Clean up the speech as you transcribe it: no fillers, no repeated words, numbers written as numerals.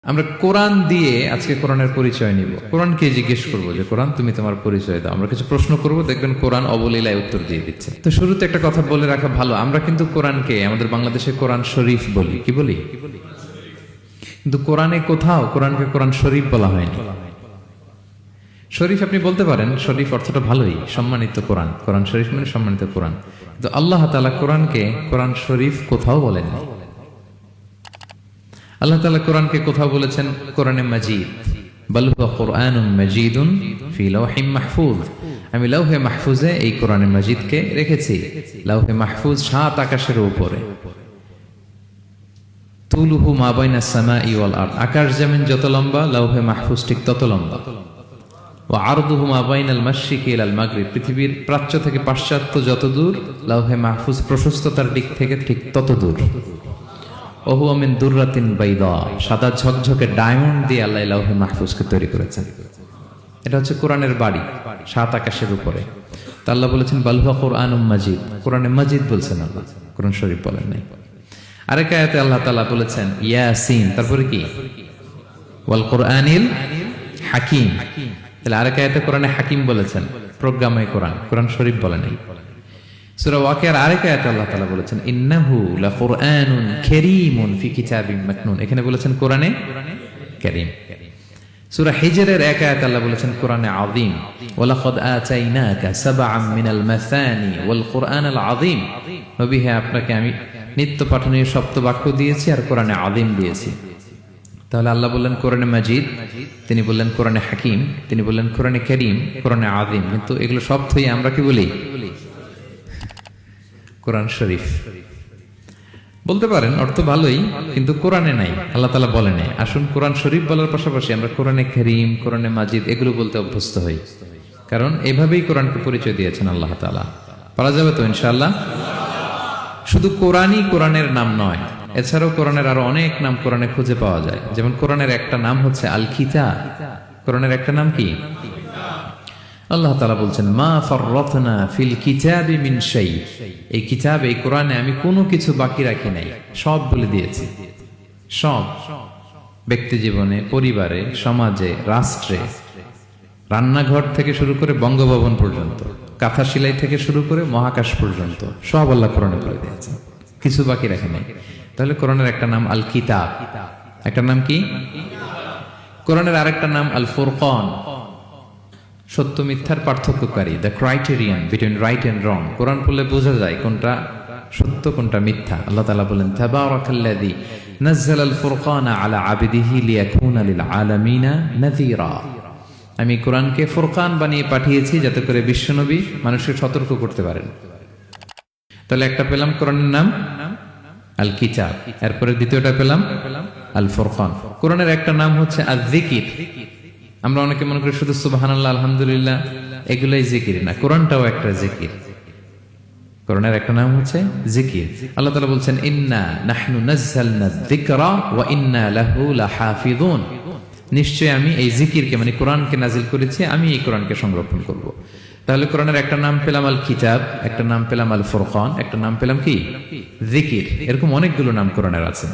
আমরা কোরআন দিয়ে আজকে কোরআনের পরিচয় নিব। কোরআনকে জিজ্ঞেস করবো যে কোরআন তুমি তোমার পরিচয় দাও। আমরা কিছু প্রশ্ন করব, দেখবেন কোরআন অবলীলায় উত্তর দিয়ে দিচ্ছে। তো শুরুতে একটা কথা বলে রাখা ভালো, আমরা কিন্তু কোরআনকে আমাদের বাংলাদেশে কোরআন শরীফ বলি। কি বলি? কিন্তু কোরআনে কোথাও কোরআনকে কোরআন শরীফ বলা হয়নি। শরীফ আপনি বলতে পারেন, শরীফ অর্থটা ভালোই, সম্মানিত কোরআন। কোরআন শরীফ মানে সম্মানিত কোরআন। কিন্তু আল্লাহ তাআলা কোরআনকে কোরআন শরীফ কোথাও বলেননি। আল্লাহ তাআলা কোরআনকে কোথাও বলেছেন কোরআনে মাজিদ, বাল হুয়া কুরআনুম মাজিদুন ফি লাওহিম মাহফুজ। আমি লাওহে মাহফুজে এই কোরআনে মাজিদকে রেখেছি। লাওহে মাহফুজ 7 আকাশের উপরে। তুলুহু মা বাইনাস সামাই ওয়াল আরদ, আকাশ জমিন যত লম্বা লাওহে মাহফুজ ঠিক তত লম্বা। ওয়া আরদুহু মা বাইনাল মাশরিকি ইলাল মাগরিব, পৃথিবীর প্রাচ্য থেকে পাশ্চাত্য যত দূর, লাওহে মাহফুজ প্রশস্ততার দিক থেকে ঠিক তত দূর। ওহু মিন দুররাতিন বাইদা, সাদা ঝকঝকে ডায়মন্ড দিয়ে আল্লাহ লাওহে মাহফুজকে তৈরি করেছেন। এটা হচ্ছে কোরআনের বাড়ি 7 আকাশের উপরে। তা আল্লাহ বলেছেন বাল হুয়া কুরআনুম মাজিদ, কোরআনে মাজিদ বলছেন আল্লাহ, কোরআন শরীফ বলেন নাই। আরেক আয়াতে আল্লাহ তাআলা বলেছেন ইয়াসিন, তারপরে কি? ওয়াল কুরআনিল হাকিম। তাহলে আরেক আয়াতে কোরআনে হাকিম বলেছেন, প্রজ্ঞাময় কোরআন, কোরআন শরীফ বলেন নাই। সূরা ওয়াকিয়ার আরেক আয়াতে আল্লাহ তাআলা বলেছেন ইন্নাহু লাকুরআনুন কারীমুন ফি কিতাবিম মাকনুন, এখানে বলেছেন কোরআনে কারীম। সূরা হিজরের এক আয়াতে আল্লাহ বলেছেন কোরআনে আযীম, ওয়ালাকাদ আতাইনাকা সাবআম মিনাল মাসানি ওয়াল কুরআনাল আযীম। নবী হে, আপনাকে আমি নিত্য পাঠনীয় সপ্ত বাক্য দিয়েছি আর কোরআনে আযীম দিয়েছি। তাহলে আল্লাহ বললেন কোরআনে মাজিদ, তিনি বললেন কোরআনে হাকিম, তিনি বললেন কোরআনে কারীম, কোরআনে আযীম। কিন্তু এগুলো সব থেকে আমরা কি বলি? কোরআন শরীফ বলতে পারেন, অর্থ ভালোই, কিন্তু কোরআনে নাই, আল্লাহ তাআলা বলেন নাই। আসুন কোরআন শরীফ বলার পাশাপাশি আমরা কোরআনে কারীম, কোরআনে মাজিদ এগুলো বলতে অভ্যস্ত হই, কারণ এভাবেই কোরআনকে পরিচয় দিয়েছেন আল্লাহ তাআলা। পারা যাবে তো ইনশাআল্লাহ? শুধু কোরআনই কোরআনের নাম নয়, এছাড়াও কোরআনের আরো অনেক নাম কোরআনে খুঁজে পাওয়া যায়। যেমন কোরআনের একটা নাম হচ্ছে আল কিতাব। কোরআনের একটা নাম কি? আল্লাহ তাআলা বলছেন মা ফাররাতনা ফিল কিতাবি মিন শাই, এই কিতাব, এই কোরআনে আমি কোনো কিছু বাকি রাখি নাই, সব বলে দিয়েছি। সব, ব্যক্তি জীবনে, পরিবারে, সমাজে, রাষ্ট্রে, রান্নাঘর থেকে শুরু করে বঙ্গভবন পর্যন্ত, কাঁথা সেলাই থেকে শুরু করে মহাকাশ পর্যন্ত সব আল্লাহ কোরআনে বলে দিয়েছেন, কিছু বাকি রাখে নাই। তাহলে কোরআনের একটা নাম আল কিতাব, একটা নাম কি? কোরআনের আরেকটা নাম আল ফুরকান, সত্য মিথ্যার পার্থক্যকারী, the criterion between right and wrong. কোরআন পড়লে বোঝা যায় কোনটা সত্য কোনটা মিথ্যা। আল্লাহ তাআলা বলেন তাবারাকাল্লাযী নাযালাল ফুরকানা আলা আবদিহি লিয়াকুনা লিল আলামিনা নাযীরা, আমি কোরআনকে ফুরকান বানিয়ে পাঠিয়েছি যাতে করে বিশ্বনবী মানুষকে সতর্ক করতে পারেন। তাহলে একটা পেলাম কোরআনের নাম আল কিতাব, এরপরে দ্বিতীয়টা পেলাম আল ফুরকান। কোরআনের একটা নাম হচ্ছে আয-যিকির। আমরা অনেকে মনে করি শুধু সুবহানাল্লাহ, আলহামদুলিল্লাহ এগুলাই জিকির না, কোরআনটাও একটা জিকির। কোরআনের একটা নাম হচ্ছে জিকির। আল্লাহ তাআলা বলছেন ইন্না নাহনু নাযালনা যিকরা ওয়া ইন্না লাহু লাহাফিযুন, নিশ্চয় আমি এই জিকিরকে মানে কোরআনকে নাজিল করেছি, আমি এই কোরআনকে সংরক্ষণ করব। তাহলে কোরআনের একটা নাম পেলাম আল কিতাব, একটা নাম পেলাম আল ফুরকান, একটা নাম পেলাম কি? জিকির। এরকম অনেকগুলো নাম কোরআনের আছে।